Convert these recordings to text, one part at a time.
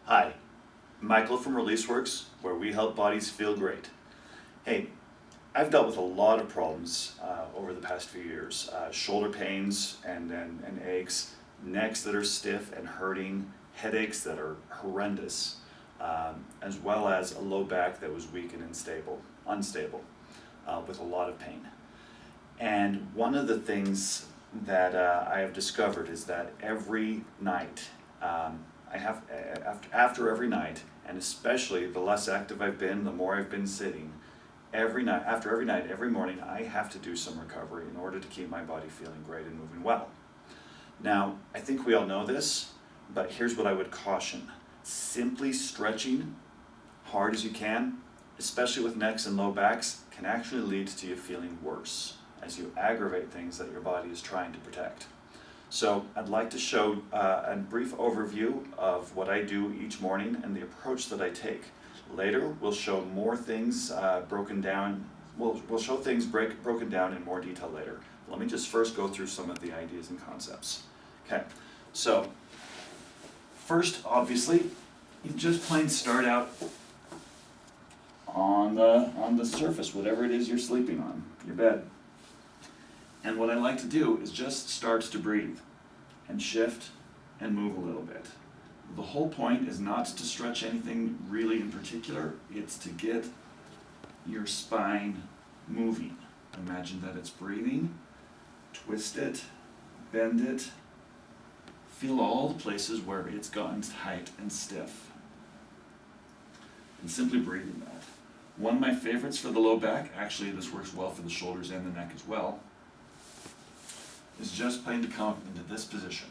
Hi, Michael from ReleaseWorks, where we help bodies feel great. Hey, I've dealt with a lot of problems over the past few years. Shoulder pains and aches, necks that are stiff and hurting, headaches that are horrendous, as well as a low back that was weak and unstable, with a lot of pain. And one of the things that I have discovered is that every night, after every night, and especially the less active I've been, the more I've been sitting, after every night, every morning, I have to do some recovery in order to keep my body feeling great and moving well. Now, I think we all know this, but here's what I would caution. Simply stretching hard as you can, especially with necks and low backs, can actually lead to you feeling worse as you aggravate things that your body is trying to protect. So I'd like to show a brief overview of what I do each morning and the approach that I take. Later, we'll show more things broken down. We'll show things broken down in more detail later. Let me just first go through some of the ideas and concepts. Okay, so first, obviously, you just plain start out on the surface, whatever it is you're sleeping on, your bed. And what I like to do is just start to breathe and shift and move a little bit. The whole point is not to stretch anything really in particular, it's to get your spine moving. Imagine that it's breathing, twist it, bend it, feel all the places where it's gotten tight and stiff. And simply breathing that. One of my favorites for the low back, actually this works well for the shoulders and the neck as well, is just plain to come into this position.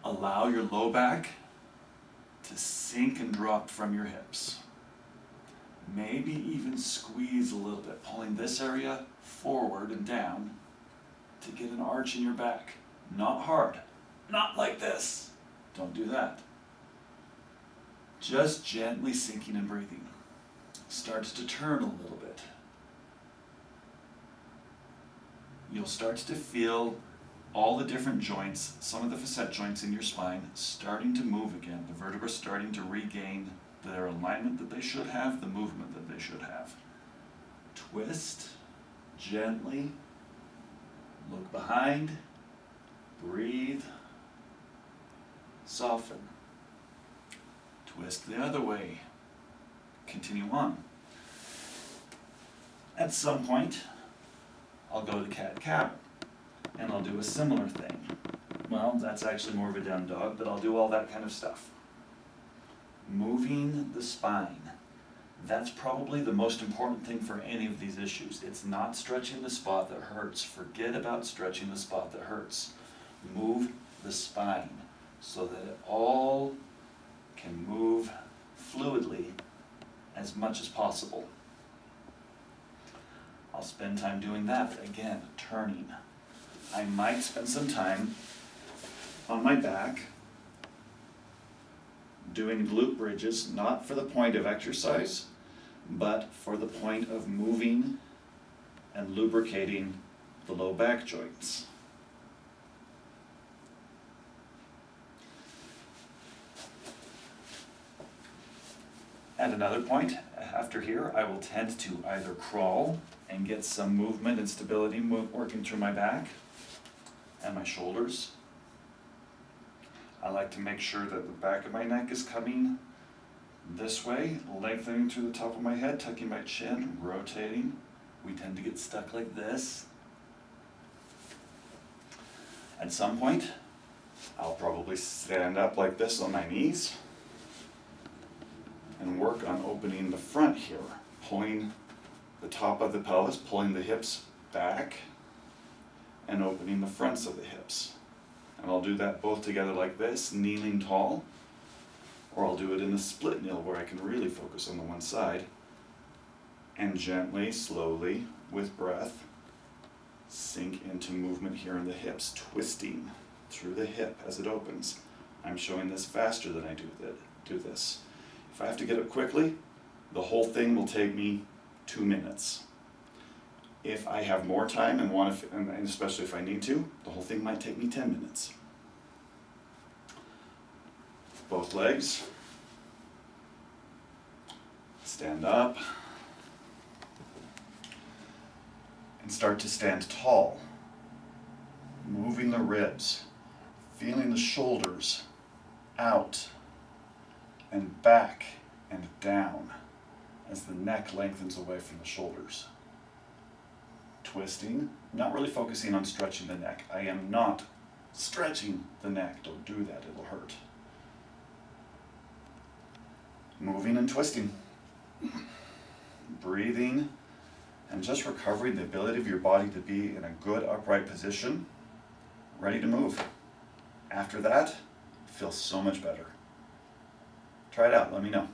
Allow your low back to sink and drop from your hips. Maybe even squeeze a little bit, pulling this area forward and down to get an arch in your back. Not hard, not like this. Don't do that. Just gently sinking and breathing. Starts to turn a little bit. You'll start to feel all the different joints, some of the facet joints in your spine starting to move again. The vertebrae starting to regain their alignment that they should have, the movement that they should have. Twist gently, look behind, breathe, soften. Twist the other way, continue on. At some point, I'll go to cat-cow, and I'll do a similar thing. Well, that's actually more of a down dog, but I'll do all that kind of stuff. Moving the spine. That's probably the most important thing for any of these issues. It's not stretching the spot that hurts. Forget about stretching the spot that hurts. Move the spine so that it all can move fluidly as much as possible. I'll spend time doing that. Again, turning. I might spend some time on my back doing glute bridges, not for the point of exercise, but for the point of moving and lubricating the low back joints. At another point, after here, I will tend to either crawl and get some movement and stability working through my back and my shoulders. I like to make sure that the back of my neck is coming this way, lengthening through the top of my head, tucking my chin, rotating. We tend to get stuck like this. At some point, I'll probably stand up like this on my knees and work on opening the front here, pulling the top of the pelvis, pulling the hips back, and opening the fronts of the hips. And I'll do that both together like this, kneeling tall, or I'll do it in a split kneel where I can really focus on the one side, and gently, slowly, with breath, sink into movement here in the hips, twisting through the hip as it opens. I'm showing this faster than I do this. If I have to get it quickly, the whole thing will take me 2 minutes. If I have more time and especially if I need to, the whole thing might take me 10 minutes. both legs. Stand up. And start to stand tall. Moving the ribs, feeling the shoulders out and back and down as the neck lengthens away from the shoulders. Twisting, not really focusing on stretching the neck. I am not stretching the neck. Don't do that, it'll hurt. Moving and twisting. Breathing and just recovering the ability of your body to be in a good upright position, ready to move. After that, it feels so much better. Try it out, let me know.